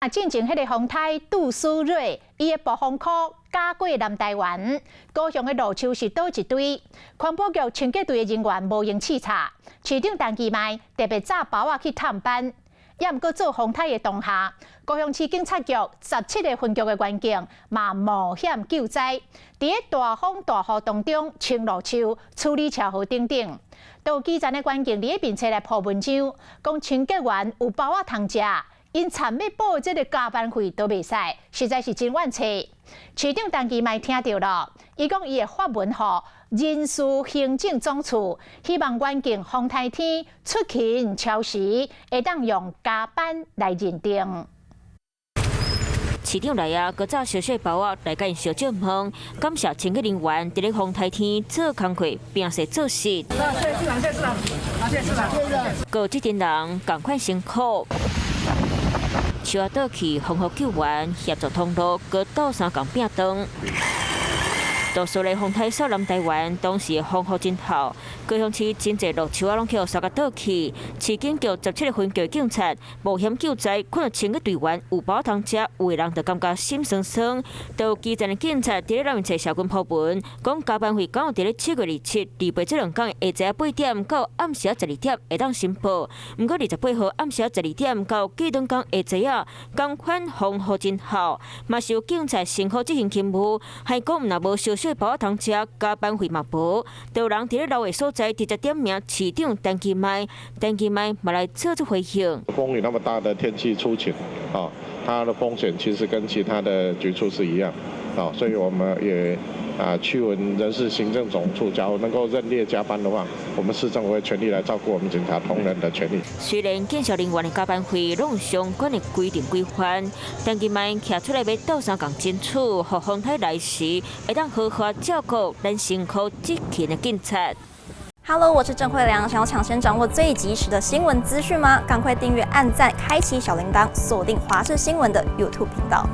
进前迄个风台杜苏芮，伊的暴风圈加过南台湾，高雄的路树是倒一堆。环保局清洁队的人员无用视察，市长陈其迈特别炸包啊去探班。也毋过做风台的当下，高雄市警察局17个分局的员警嘛冒险救灾，伫个大风大雨当中清路树、处理车祸等等。都有基层的员警伫个面册来破文章，讲清洁员有包啊通食。因惨要报这个加班费都袂使，实在是真惋惜。市长陈其迈听到了，伊讲伊会发文予人事行政总处，希望员警风台天出勤超时，会当用加班来认定。市长来啊，搁早小小包啊来甲因小酒问，感谢清洁人员伫咧风台天做工课，并且做事。谢市长，谢市长，谢市长。搁这群人赶快辛苦。树啊倒去，风雨救援协助通路，搁倒三共拼灯。多数的风台扫南台湾，当时的风雨真好，高雄市真侪路树啊拢去沙甲倒去。市警局17个分局警察冒险救灾，看到清洁队员有饱通食，有的人就感觉心酸酸。都有基层的警察伫咧南面册社群铺文，讲加班费刚好伫咧7月27、28这2天下晝8点到暗时12点会当申报。不过28号暗时12点到记顿工下晝啊，同款风雨真好，嘛是有警察辛苦执行勤务，还讲若无小小包通食，加班费嘛无。都有人伫咧老的所在直接点名市长陈其迈嘛来做出回应。风雨那么大的天气出勤，它的风险其实跟其他的局处是一样，所以我们也驱文人事行政总处，假如能够认列加班的话，我们市政府会全力来照顾我们警察同仁的权利。虽然警校人员的加班费拢相关的规定规范，但今摆徛出来要斗相共争取，互风台来时会当好好照顾咱辛苦执勤的警察。Hello， 我是郑慧良。想要抢先掌握最及时的新闻资讯吗？赶快订阅、按赞、开启小铃铛，锁定华视新闻的 YouTube 频道。